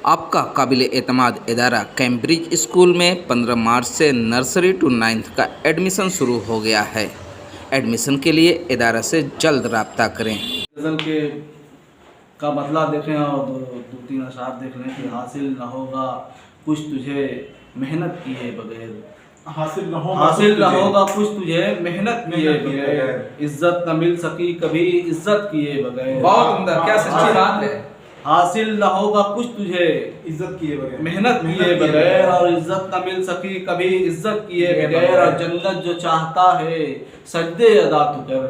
आपका काबिल-ए-एतमाद इदारा Cambridge school में 15 मार्च से नर्सरी टू 9th का एडमिशन शुरू हो गया है। एडमिशन के लिए इदारा से जल्द राब्ता करें। गज़ल के का बदला देखें और दो तीन अशआर देख लें कि हासिल न होगा कुछ तुझे मेहनत किए बगैर, हासिल न होगा कुछ तुझे मेहनत किए बगैर, इज्जत न मिल सकी कभी इज्जत किए बगैर। बहुत उम्दा, क्या सच्ची बात है। हासिल न होगा कुछ तुझे इज्जत किए बगैर, मेहनत किए बगैर, और इज्जत न मिल सकी कभी इज्जत किए बगैर। और जन्नत जो चाहता है सजदे अदा तू कर,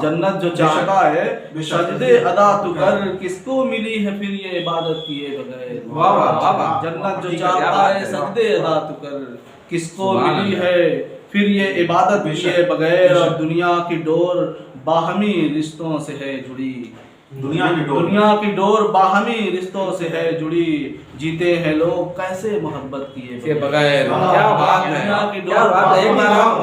जन्नत जो चाहता है सजदे अदा तू कर, किसको मिली है फिर ये इबादत किए बगैर। जन्नत जो चाहता है सजदे अदा तू कर, किसको मिली है फिर ये इबादत किए बगैर। और दुनिया की डोर बाहमी रिश्तों से है जुड़ी, दुनिया की डोर बाहमी रिश्तों से है जुड़ी, जीते हैं लोग कैसे मोहब्बत किए बगैर। क्या बात है, दुनिया की क्या बात है,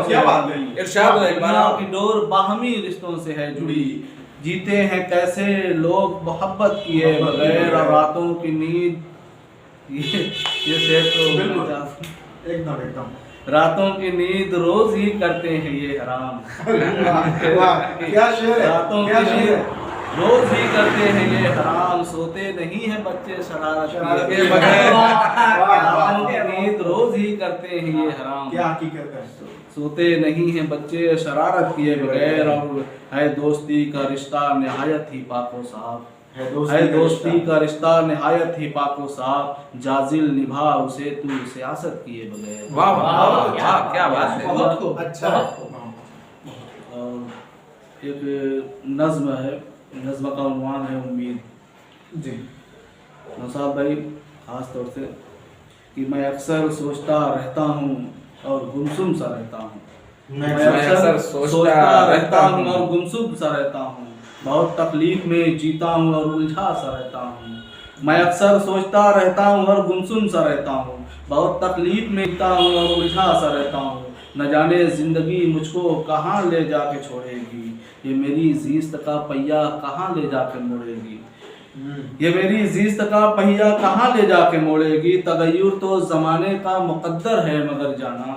क्या बात है, इरशाद है। दुनिया की डोर बाहमी रिश्तों से है जुड़ी, जीते हैं कैसे लोग मोहब्बत किए बगैर। और रातों की नींद ये शेर तो एकदम रातों की नींद रोज ही करते हैं ये हराम। क्या शेर है, रातों क्या की शेर नींद है। रोज ही करते हैं ये हराम, सोते नहीं हैं बच्चे शरारत किए वाह, बगैर। वाह, रातों की नींद रोज ही करते हैं ये हराम, क्या हकीकत है। सोते नहीं हैं बच्चे शरारत किए बगैर। और है दोस्ती का रिश्ता निहायत ही पाको साफ, है दोस्ती का रिश्ता निहायत ही पाको साफ, जाजिल निभा उसे तू सियासत किए बगैर। वाह वाह वाह, क्या बात है। बहुत अच्छा। और एक नज्म है, नज्म का उन्वान है उम्मीद। जी नौशाद भाई, खास तौर से कि मैं अक्सर सोचता रहता हूँ और गुमसुम सा रहता हूँ। मैं अक्सर सोचता रहता हूँ और गुमसुम सा रहता हूँ, बहुत तकलीफ में जीता हूँ और उलझा सा रहता हूँ। मैं अक्सर सोचता रहता हूँ और गुमसुम सा रहता हूँ, बहुत तकलीफ में जीता हूँ और उलझा सा रहता हूँ। न जाने जिंदगी मुझको कहाँ ले जाके छोड़ेगी, ये मेरी जीस्त का पहिया कहाँ ले जाके मोड़ेगी, ये मेरी जीस्त का पहिया कहाँ ले जाके मोड़ेगी। तगय्युर तो ज़माने का मुक़द्दर है मगर जाना,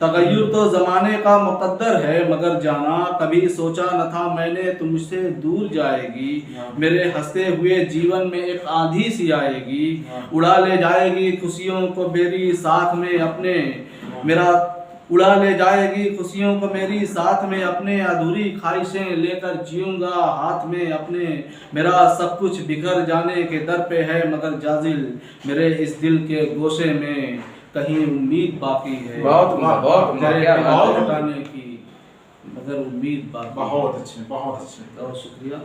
तगय्युर तो ज़माने का मुक़द्दर है मगर जाना। कभी सोचा न था मैंने तुम मुझसे दूर जाएगी, मेरे हंसते हुए जीवन में एक आंधी सी आएगी, उड़ा ले जाएगी खुशियों को मेरी साथ में अपने, मेरा उड़ा ले जाएगी खुशियों को मेरी साथ में अपने। अधूरी ख्वाहिशें लेकर जीऊंगा हाथ में अपने, मेरा सब कुछ बिखर जाने के दर पे है मगर जाजिल, मेरे इस दिल के गोशे में कहीं उम्मीद बाकी है। बहुत बताने की मगर उम्मीद बाकी। बहुत अच्छे, बहुत अच्छे। और शुक्रिया।